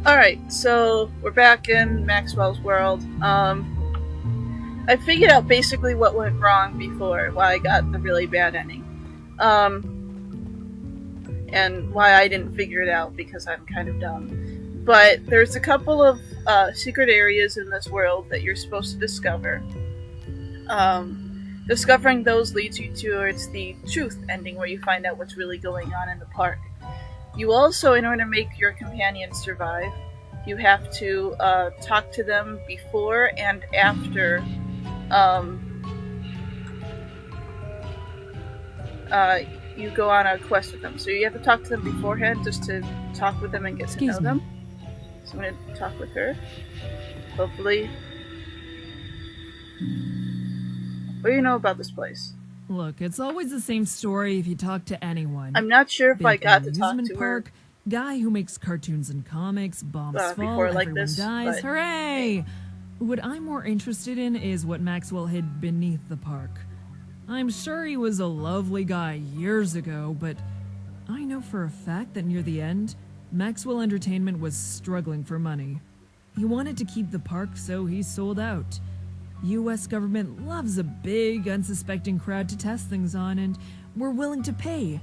Alright, so we're back in Maxwell's world. I figured out basically what went wrong before, why I got the really bad ending. And why I didn't figure it out, because I'm kind of dumb. But there's a couple of secret areas in this world that you're supposed to discover. Discovering those leads you towards the truth ending, where you find out what's really going on in the park. You also, in order to make your companions survive, you have to talk to them before and after you go on a quest with them. So you have to talk to them beforehand just to talk with them and get to know them. So I'm going to talk with her. Hopefully. What do you know about this place? Look, it's always the same story if you talk to anyone. I'm not sure if Big I got to talk to park, her. Guy who makes cartoons and comics, bombs fall, Before like everyone this, dies, but... hooray! What I'm more interested in is what Maxwell hid beneath the park. I'm sure he was a lovely guy years ago, but I know for a fact that near the end, Maxwell Entertainment was struggling for money. He wanted to keep the park, so he sold out. US government loves a big, unsuspecting crowd to test things on, and we're willing to pay.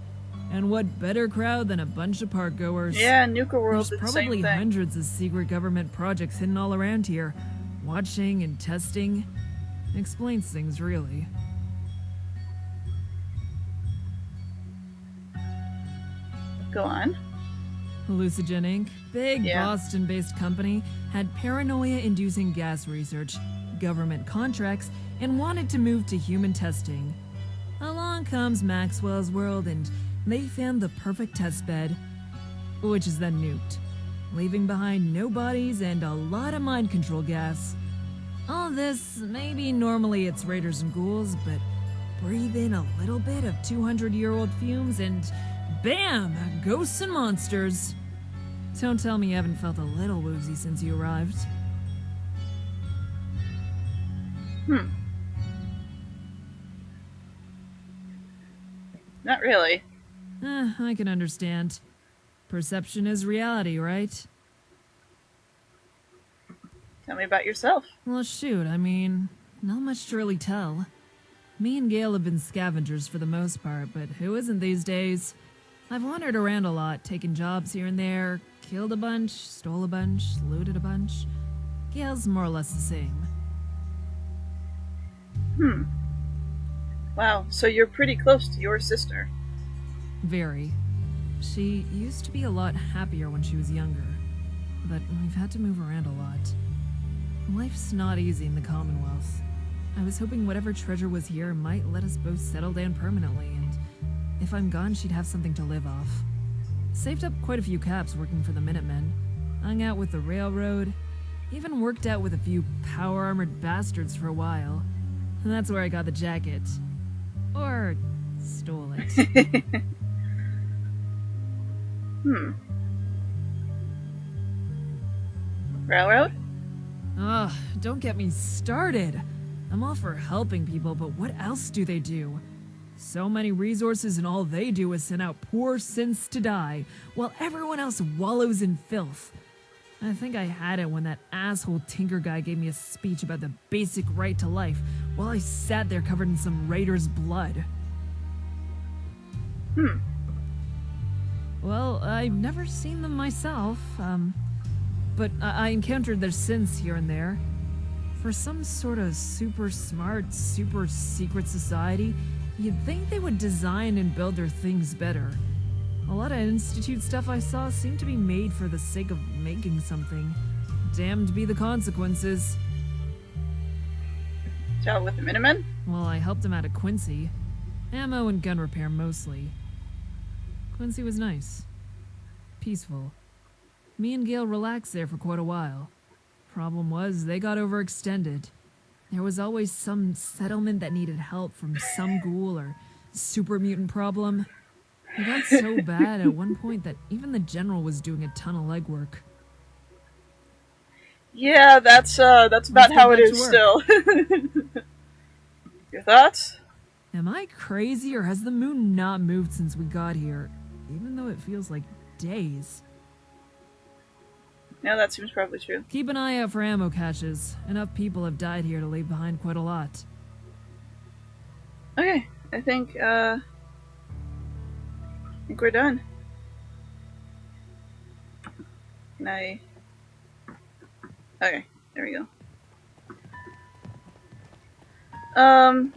And what better crowd than a bunch of park goers? Yeah, Nuka World There's did the same probably thing. hundreds of secret government projects hidden all around here. Watching and testing explains things, really. Go on. Hallucinogen Inc., big Yeah. Boston-based company, had paranoia-inducing gas research, government contracts, and wanted to move to human testing. Along comes Maxwell's world, and they found the perfect testbed, which is then nuked, leaving behind no bodies and a lot of mind control gas. All this, maybe normally it's raiders and ghouls, but breathe in a little bit of 200-year-old fumes and bam! Ghosts and monsters. Don't tell me you haven't felt a little woozy since you arrived. Not really. I can understand. Perception is reality, right? Tell me about yourself. Well, shoot, I mean, not much to really tell. Me and Gail have been scavengers for the most part, but who isn't these days? I've wandered around a lot, taken jobs here and there, killed a bunch, stole a bunch, looted a bunch. Gail's more or less the same. Wow, so you're pretty close to your sister. Very. She used to be a lot happier when she was younger, but we've had to move around a lot. Life's not easy in the Commonwealth. I was hoping whatever treasure was here might let us both settle down permanently, and if I'm gone, she'd have something to live off. Saved up quite a few caps working for the Minutemen, hung out with the railroad, even worked out with a few power-armored bastards for a while. And that's where I got the jacket. Or stole it. Railroad? Ugh, don't get me started. I'm all for helping people, but what else do they do? So many resources and all they do is send out poor synths to die, while everyone else wallows in filth. I think I had it when that asshole Tinker guy gave me a speech about the basic right to life, while I sat there covered in some raider's blood. Well, I've never seen them myself, but I encountered their synths here and there. For some sort of super smart, super secret society, you'd think they would design and build their things better. A lot of Institute stuff I saw seemed to be made for the sake of making something. Damned be the consequences. Dealt with the Minutemen? Well, I helped him out at Quincy. Ammo and gun repair mostly. Quincy was nice. Peaceful. Me and Gail relaxed there for quite a while. Problem was, they got overextended. There was always some settlement that needed help from some ghoul or super mutant problem. It got so bad at one point that even the general was doing a ton of legwork. Yeah, that's about how it is still. Your thoughts? Am I crazy, or has the moon not moved since we got here? Even though it feels like days. Yeah, that seems probably true. Keep an eye out for ammo caches. Enough people have died here to leave behind quite a lot. Okay, I think we're done. Can I... Okay, there we go.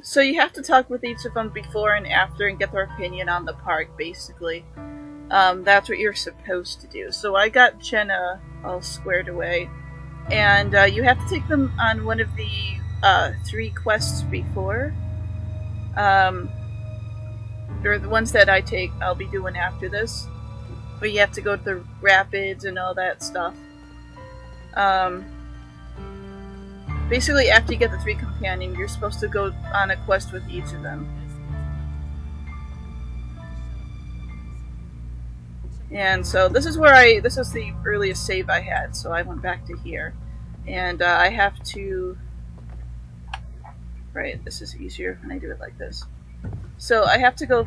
So you have to talk with each of them before and after and get their opinion on the park, basically. That's what you're supposed to do. So I got Jenna all squared away. And you have to take them on one of the 3 quests before. Or the ones that I take, I'll be doing after this. But you have to go to the rapids and all that stuff. Basically, after you get the 3 companions, you're supposed to go on a quest with each of them. And so this is the earliest save I had, so I went back to here. And I have to... Right, this is easier when I do it like this. So I have to go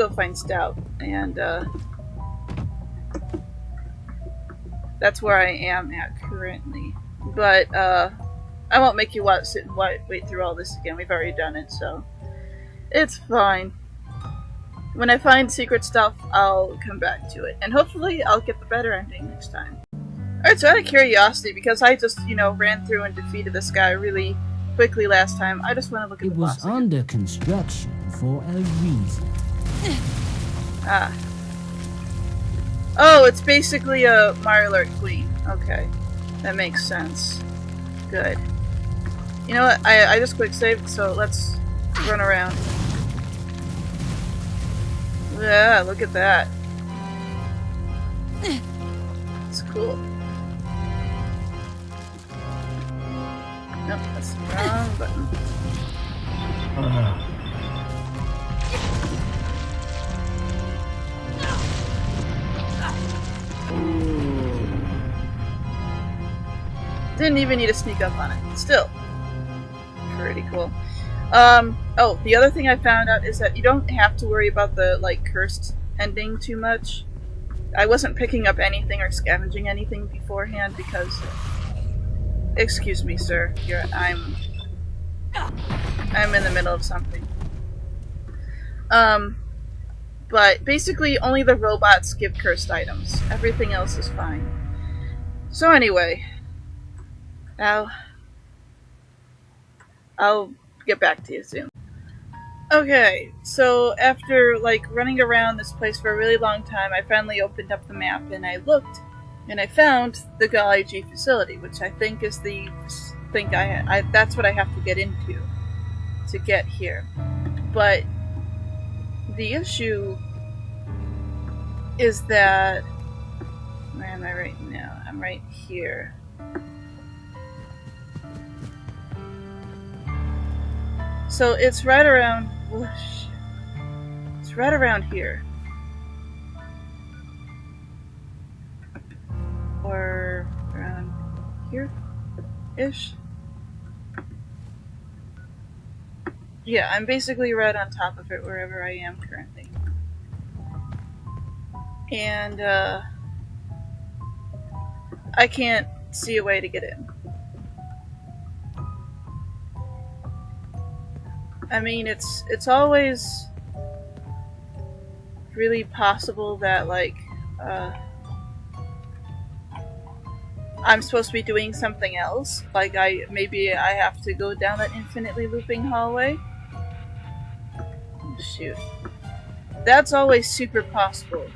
find Stout, and that's where I am at currently. But I won't make you sit and wait through all this again. We've already done it, so it's fine. When I find secret stuff, I'll come back to it, and hopefully I'll get the better ending next time. Alright, so out of curiosity, because I just, ran through and defeated this guy really quickly last time, I just want to look at the boss. It was under construction for a reason. Ah. Oh, it's basically a Mirelurk Queen. Okay. That makes sense. Good. You know what? I just quick saved, so let's run around. Yeah, look at that. It's cool. Nope, that's the wrong button. Didn't even need to sneak up on it. Still. Pretty cool. Oh, the other thing I found out is that you don't have to worry about the, cursed ending too much. I wasn't picking up anything or scavenging anything beforehand because... Excuse me, sir. I'm in the middle of something. But basically only the robots give cursed items. Everything else is fine. So anyway... I'll get back to you soon. Okay, so after running around this place for a really long time, I finally opened up the map and I looked and I found the Golly G facility, which I think is the thing that's what I have to get into to get here. But the issue is that... Where am I right now? I'm right here. So it's right around... Whoosh. It's right around here. Or around here-ish? Yeah, I'm basically right on top of it wherever I am currently. And, I can't see a way to get in. I mean, it's always really possible that, I'm supposed to be doing something else. Maybe I have to go down that infinitely looping hallway. Oh, shoot. That's always super possible.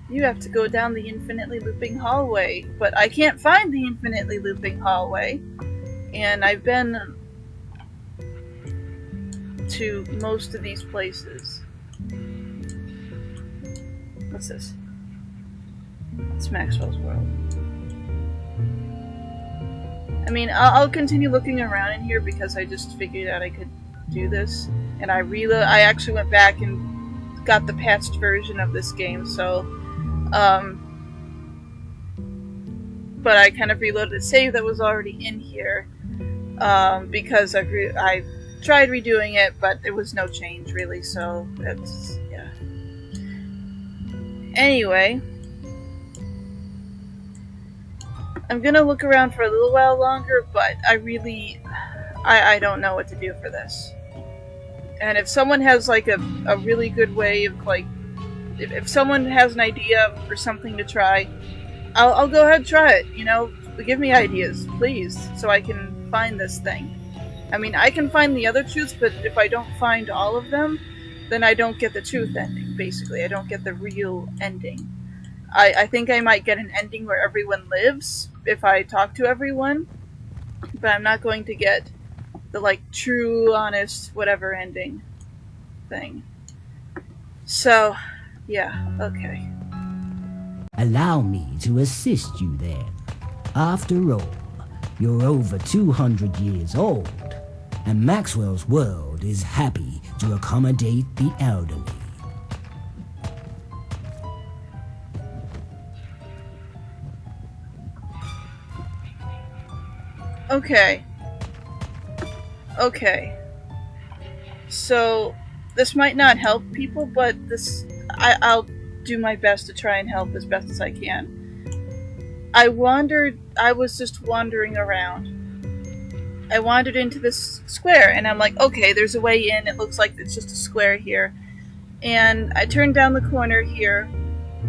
You have to go down the infinitely looping hallway, but I can't find the infinitely looping hallway. And I've been to most of these places. What's this? It's Maxwell's world. I mean, I'll continue looking around in here because I just figured out I could do this. And I actually went back and got the patched version of this game, so... but I kind of reloaded a save that was already in here. Because I tried redoing it, but there was no change really, so it's... yeah. Anyway... I'm gonna look around for a little while longer, but I don't know what to do for this. And if someone has like a really good way of like, if someone has an idea for something to try, I'll go ahead and try it, you know? Give me ideas, please, so I can find this thing. I mean, I can find the other truths, but if I don't find all of them, then I don't get the truth ending, basically. I don't get the real ending. I think I might get an ending where everyone lives if I talk to everyone, but I'm not going to get the, like, true, honest, whatever ending thing. So, yeah, okay. Allow me to assist you then. After all, you're over 200 years old, and Maxwell's world is happy to accommodate the elderly. Okay. Okay. So, this might not help people, but I'll do my best to try and help as best as I can. I was just wandering around. I wandered into this square, and I'm like, okay, there's a way in, it looks like it's just a square here. And I turned down the corner here.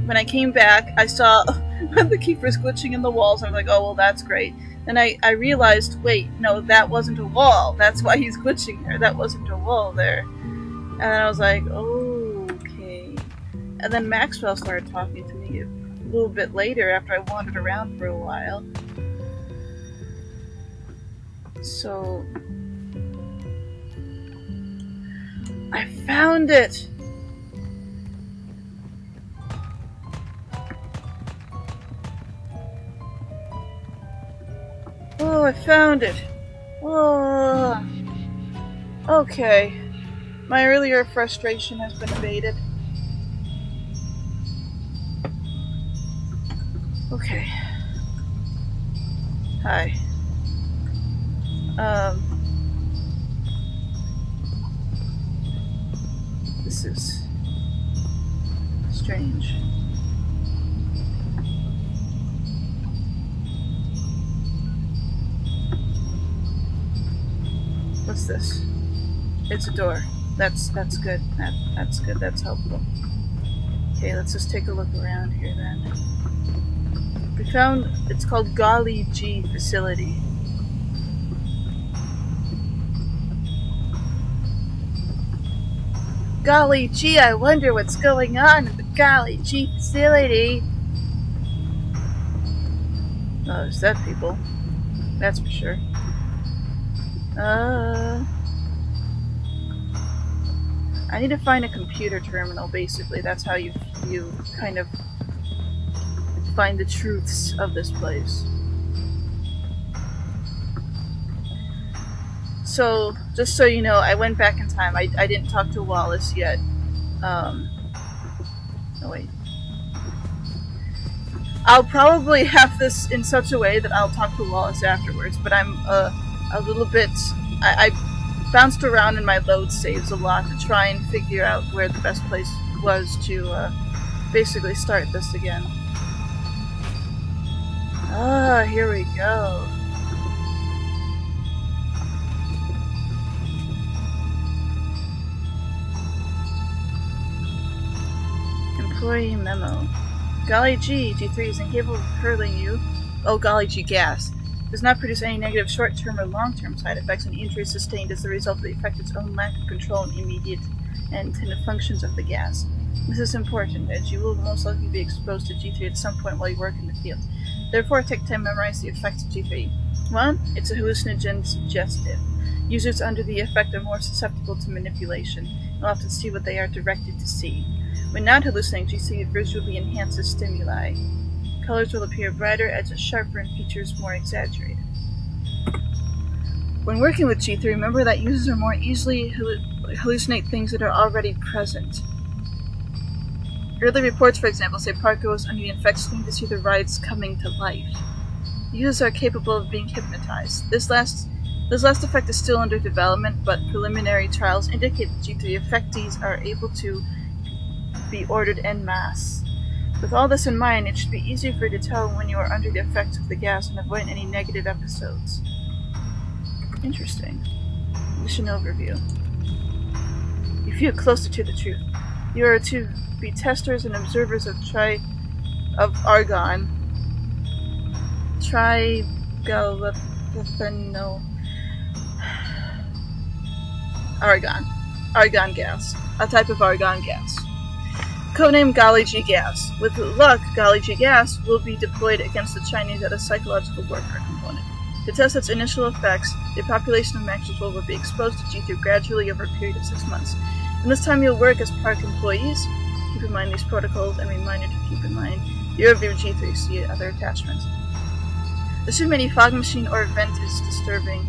When I came back, I saw the keeper's glitching in the walls. I was like, oh, well, that's great. And I realized, wait, no, that wasn't a wall. That's why he's glitching there. That wasn't a wall there. And then I was like, oh, okay. And then Maxwell started talking to me a little bit later after I wandered around for a while. So, I found it! Oh, I found it! Oh, okay. My earlier frustration has been abated. Okay. Hi. This is strange. What's this? It's a door. That's good. That's good. That's helpful. Okay, let's just take a look around here then. We found, it's called Golly G Facility. Golly gee, I wonder what's going on in the Golly G Facility. Oh, there's dead people. That's for sure. I need to find a computer terminal, basically. That's how you kind of find the truths of this place. So, just so you know, I went back in time. I didn't talk to Wallace yet. No, wait. I'll probably have this in such a way that I'll talk to Wallace afterwards, but I'm a little bit... I bounced around in my load saves a lot to try and figure out where the best place was to basically start this again. Ah, here we go. Employee memo. Golly G, G3 is incapable of hurling you. Oh, golly G gas. Does not produce any negative short-term or long-term side effects, and injuries sustained as a result of the effect's own lack of control and immediate and intended functions of the gas. This is important, as you will most likely be exposed to G3 at some point while you work in the field. Therefore, take time to memorize the effects of G3. 1. It's a hallucinogen suggestive. Users under the effect are more susceptible to manipulation, and will often see what they are directed to see. When not hallucinating, G3 visually enhances stimuli. Colors will appear brighter, edges sharper, and features more exaggerated. When working with G3, remember that users are more easily hallucinate things that are already present. Early reports, for example, say park goers under the effect seem to see the rides coming to life. Users are capable of being hypnotized. This last effect is still under development, but preliminary trials indicate that G3 effectees are able to be ordered en masse. With all this in mind, it should be easier for you to tell when you are under the effects of the gas and avoid any negative episodes. Interesting. Mission overview. You feel closer to the truth. You are to be testers and observers of argon. Argon gas. A type of argon gas. Codename Golly G gas. With luck, Golly G gas will be deployed against the Chinese as a psychological warfare component. To test its initial effects, the population of Maxwell will be exposed to G3 gradually over a period of 6 months. In this time, you'll work as park employees. Keep in mind these protocols and reminder to keep in mind the overview of G3. See other attachments. Assume any fog machine or vent is distributing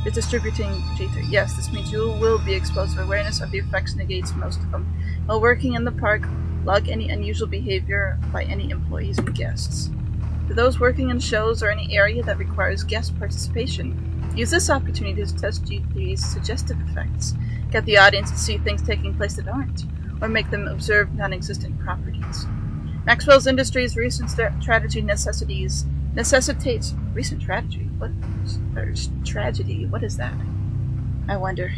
G3. Yes, this means you will be exposed to awareness of the effects negates most of them. While working in the park, log any unusual behavior by any employees and guests. For those working in shows or any area that requires guest participation, use this opportunity to test G3's suggestive effects. Get the audience to see things taking place that aren't, or make them observe non-existent properties. Maxwell's Industries' recent strategy necessitates recent tragedy. Tragedy? What is that? I wonder.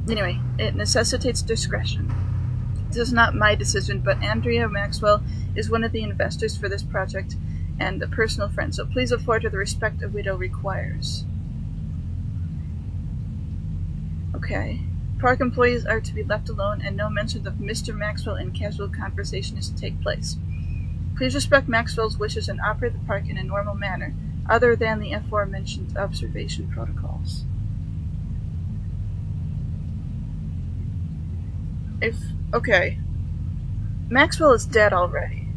Anyway, it necessitates discretion. This is not my decision, but Andrea Maxwell is one of the investors for this project and a personal friend, so please afford her the respect a widow requires. Okay. Park employees are to be left alone, and no mention of Mr. Maxwell in casual conversation is to take place. Please respect Maxwell's wishes and operate the park in a normal manner, other than the aforementioned observation protocols. Okay. Maxwell is dead already,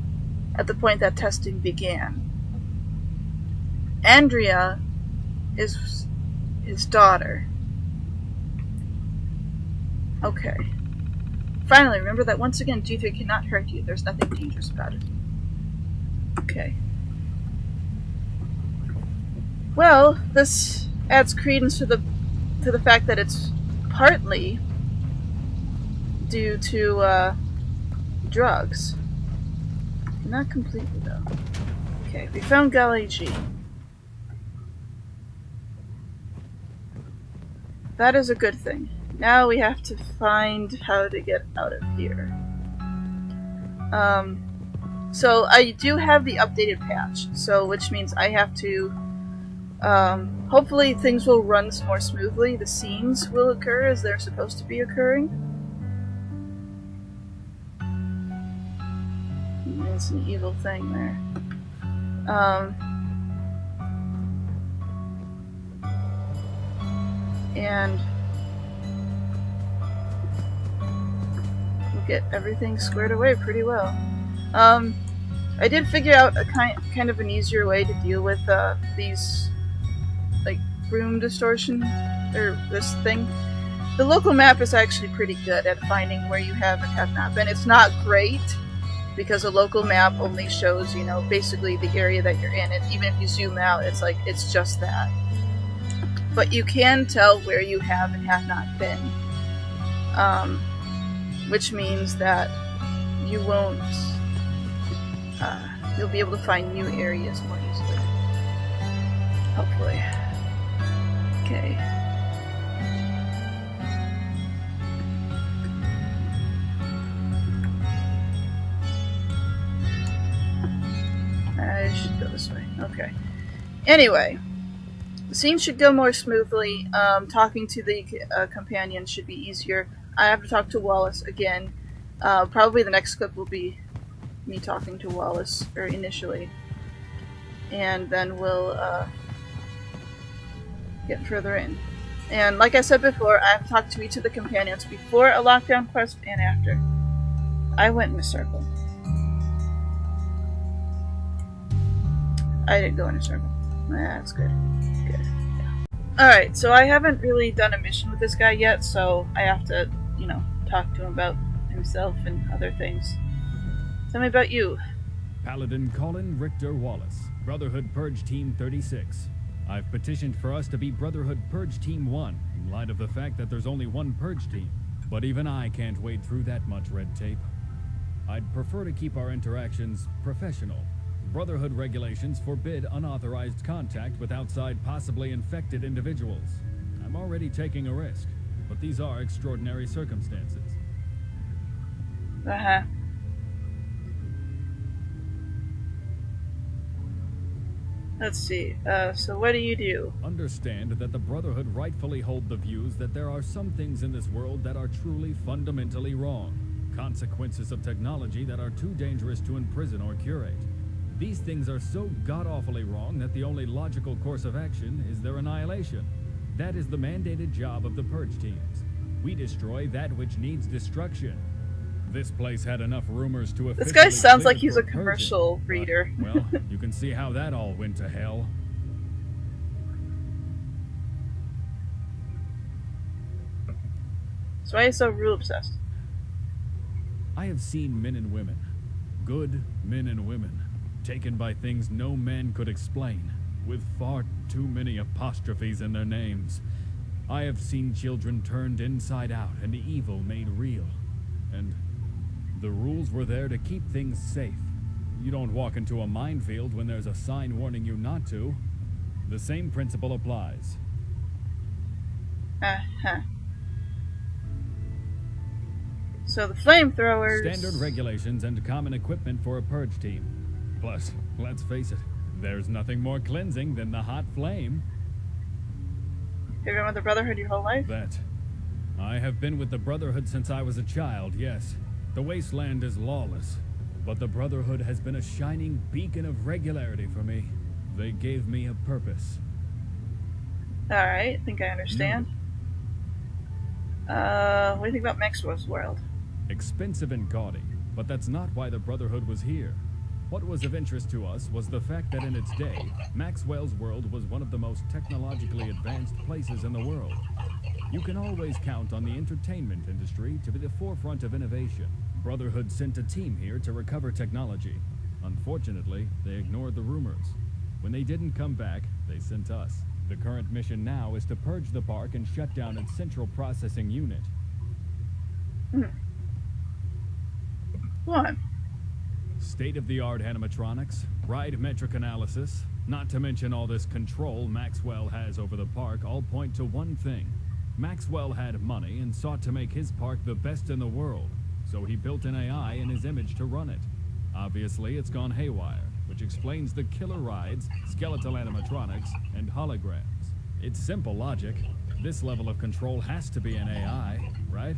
at the point that testing began. Andrea is his daughter. Okay. Finally, remember that once again, G3 cannot hurt you. There's nothing dangerous about it. Okay. Well, this adds credence to the fact that it's partly due to drugs. Not completely though. Okay, we found Golly G. That is a good thing. Now we have to find how to get out of here. So I do have the updated patch, which means I have to, hopefully things will run more smoothly. The scenes will occur as they're supposed to be occurring. It's an evil thing there. And we'll get everything squared away pretty well. I did figure out a kind of an easier way to deal with these, like, room distortion, or this thing. The local map is actually pretty good at finding where you have and have not been. It's not great, because a local map only shows, you know, basically the area that you're in, and even if you zoom out, it's like, it's just that. But you can tell where you have and have not been, which means that you won't, you'll be able to find new areas more easily. Hopefully. Okay. I should go this way. Okay. Anyway, the scene should go more smoothly. Talking to the companion should be easier. I have to talk to Wallace again. Probably the next clip will be me talking to Wallace, or initially. And then we'll get further in. And like I said before, I have talked to each of the companions before a lockdown quest and after. I went in a circle. I didn't go in a circle. That's good. Good. Yeah. Alright, so I haven't really done a mission with this guy yet, so I have to, you know, talk to him about himself and other things. Tell me about you. Paladin Colin Richter Wallace, Brotherhood Purge Team 36. I've petitioned for us to be Brotherhood Purge Team 1, in light of the fact that there's only one Purge team. But even I can't wade through that much red tape. I'd prefer to keep our interactions professional. Brotherhood regulations forbid unauthorized contact with outside possibly infected individuals. I'm already taking a risk, but these are extraordinary circumstances. Uh-huh. Let's see. So what do you do? Understand that the Brotherhood rightfully hold the views that there are some things in this world that are truly fundamentally wrong. Consequences of technology that are too dangerous to imprison or curate. These things are so god-awfully wrong that the only logical course of action is their annihilation. That is the mandated job of the Purge teams. We destroy that which needs destruction. This place had enough rumors to officially... This guy sounds clear like he's for a commercial purging, reader. but, well, you can see how that all went to hell. So why are you so rule obsessed? I have seen men and women, good men and women, taken by things no man could explain, with far too many apostrophes in their names. I have seen children turned inside out and evil made real. And the rules were there to keep things safe. You don't walk into a minefield when there's a sign warning you not to. The same principle applies. Uh-huh. So the flamethrowers... Standard regulations and common equipment for a purge team. Plus, let's face it, there's nothing more cleansing than the hot flame. Have you been with the Brotherhood your whole life? That. I have been with the Brotherhood since I was a child, yes. The wasteland is lawless, but the Brotherhood has been a shining beacon of regularity for me. They gave me a purpose. Alright, I think I understand. What do you think about Maxwell's world? Expensive and gaudy, but that's not why the Brotherhood was here. What was of interest to us was the fact that in its day, Maxwell's world was one of the most technologically advanced places in the world. You can always count on the entertainment industry to be the forefront of innovation. Brotherhood sent a team here to recover technology. Unfortunately, they ignored the rumors. When they didn't come back, they sent us. The current mission now is to purge the park and shut down its central processing unit. What? State-of-the-art animatronics, ride metric analysis, not to mention all this control Maxwell has over the park, all point to one thing. Maxwell had money and sought to make his park the best in the world, so he built an AI in his image to run it. Obviously, it's gone haywire, which explains the killer rides, skeletal animatronics, and holograms. It's simple logic. This level of control has to be an AI, right?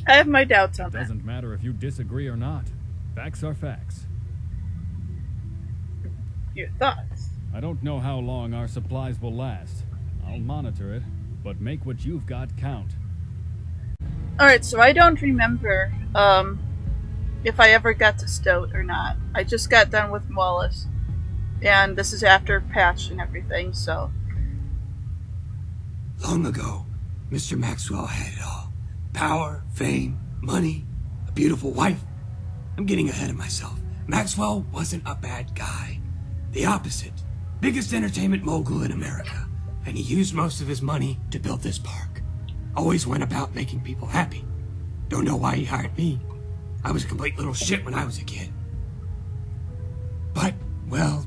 I have my doubts on It that. doesn't matter if you disagree or not. Facts are facts. Your thoughts? I don't know how long our supplies will last. I'll monitor it, but make what you've got count. Alright, so I don't remember if I ever got to Stoat or not. I just got done with Wallace. And this is after patch and everything, so... Long ago, Mr. Maxwell had it all. Power, fame, money, a beautiful wife. I'm getting ahead of myself. Maxwell wasn't a bad guy. The opposite. Biggest entertainment mogul in America. And he used most of his money to build this park. Always went about making people happy. Don't know why he hired me. I was a complete little shit when I was a kid. But, well,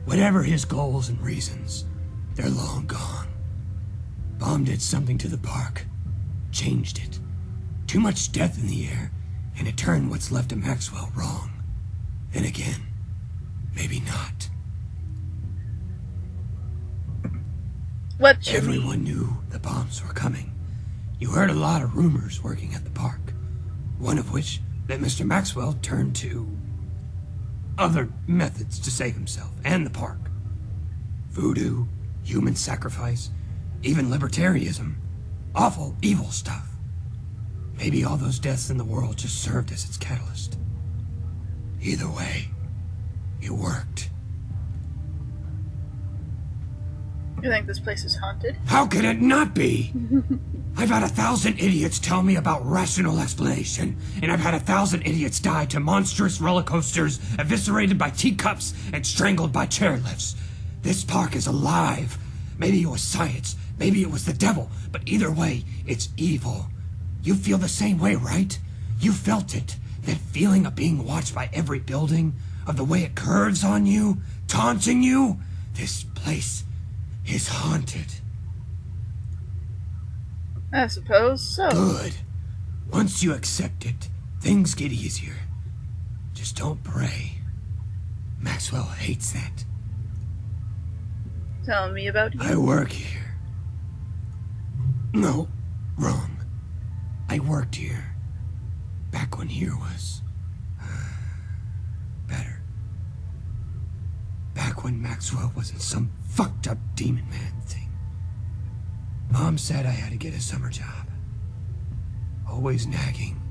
whatever his goals and reasons, they're long gone. Bomb did something to the park. Changed it. Too much death in the air, and it turned what's left of Maxwell wrong. Then again, maybe not. What you Everyone knew the bombs were coming. You heard a lot of rumors working at the park. One of which that Mr. Maxwell turned to other methods to save himself and the park. Voodoo, human sacrifice, even libertarianism. Awful, evil stuff. Maybe all those deaths in the world just served as its catalyst. Either way, it worked. You think this place is haunted? How could it not be? I've had 1,000 idiots tell me about rational explanation, and I've had 1,000 idiots die to monstrous roller coasters, eviscerated by teacups, and strangled by chairlifts. This park is alive. Maybe it was science, Maybe it was the devil, but either way, it's evil. You feel the same way, right? You felt it. That feeling of being watched by every building, of the way it curves on you, taunting you. This place is haunted. I suppose so. Good. Once you accept it, things get easier. Just don't pray. Maxwell hates that. Telling me about you? I work here. No, wrong. I worked here. Back when here was better. Back when Maxwell wasn't some fucked up demon man thing. Mom said I had to get a summer job. Always nagging.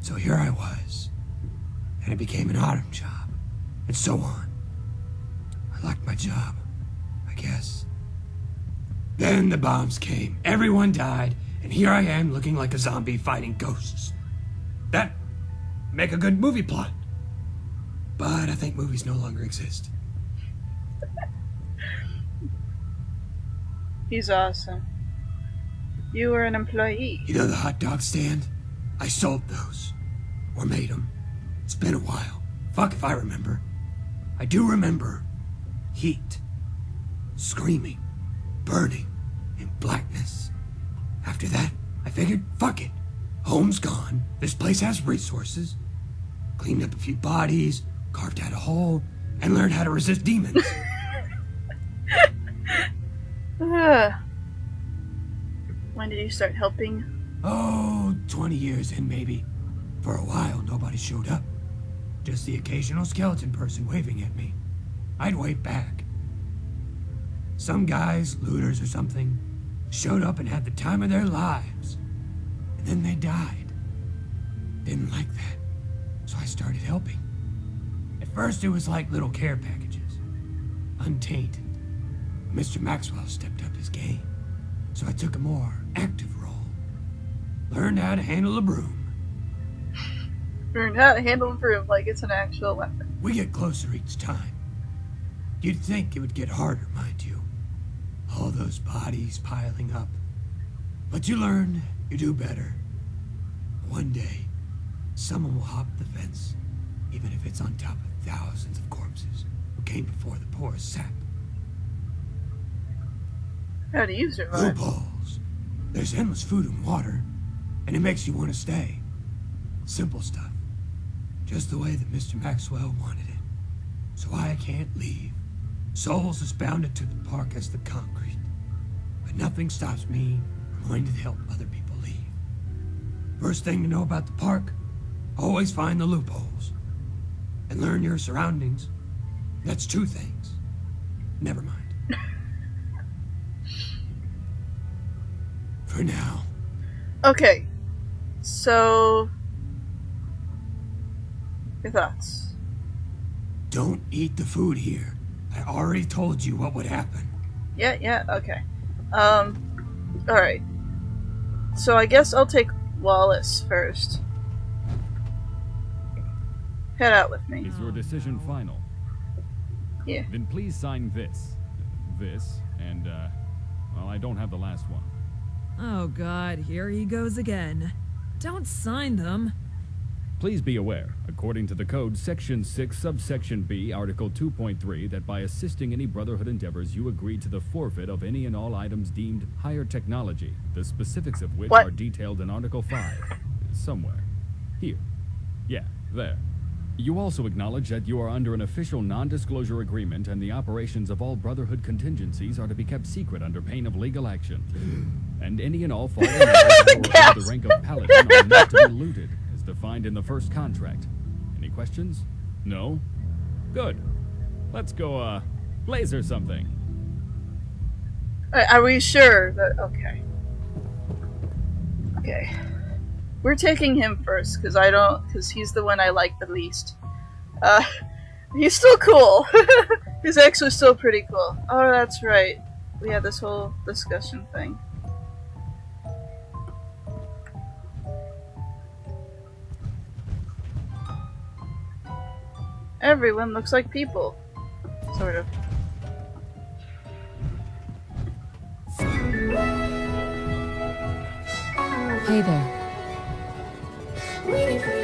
So here I was. And it became an autumn job. And so on. I liked my job, I guess. Then the bombs came. Everyone died. And here I am looking like a zombie fighting ghosts. That make a good movie plot. But I think movies no longer exist. He's awesome. You were an employee. You know the hot dog stand? I sold those. Or made them. It's been a while. Fuck if I remember. I do remember heat. Screaming. Burning. In blackness. After that, I figured, fuck it. Home's gone. This place has resources. Cleaned up a few bodies, carved out a hole, and learned how to resist demons. When did you start helping? Oh, 20 years in, maybe. For a while, nobody showed up. Just the occasional skeleton person waving at me. I'd wave back. Some guys, looters or something, showed up and had the time of their lives. And then they died. Didn't like that. So I started helping. At first, it was like little care packages. Untainted. Mr. Maxwell stepped up his game. So I took a more active role. Learned how to handle a broom. Learn how to handle a broom like it's an actual weapon. We get closer each time. You'd think it would get harder, mind you. All those bodies piling up. But you learn, you do better. One day, someone will hop the fence, even if it's on top of thousands of corpses who came before the poorest sap. How do you survive? Loopholes. There's endless food and water, and it makes you want to stay. Simple stuff. Just the way that Mr. Maxwell wanted it. So I can't leave. Souls is bounded to the park as the concrete. But nothing stops me from wanting to help other people leave. First thing to know about the park, always find the loopholes. And learn your surroundings. That's two things. Never mind. For now. Okay. So... your thoughts? Don't eat the food here. I already told you what would happen. Yeah, okay. Alright. So I guess I'll take Wallace first. Head out with me. Is your decision final? Yeah. Then please sign this. This, and, well, I don't have the last one. Oh god, here he goes again. Don't sign them. Please be aware, according to the code, Section 6, Subsection B, Article 2.3, that by assisting any Brotherhood endeavors, you agree to the forfeit of any and all items deemed higher technology, the specifics of which What? are detailed in Article 5. Somewhere. Here. Yeah, there. You also acknowledge that you are under an official non-disclosure agreement and the operations of all Brotherhood contingencies are to be kept secret under pain of legal action. And any and all fallen members of the rank of Paladin are not to be looted, as defined in the first contract. Any questions? No? Good. Let's go, laser something. Are we sure that... okay. Okay. We're taking him first, because he's the one I like the least. He's still cool. He's actually still pretty cool. Oh, that's right. We had this whole discussion thing. Everyone looks like people. Sort of. Hey there. Waiting for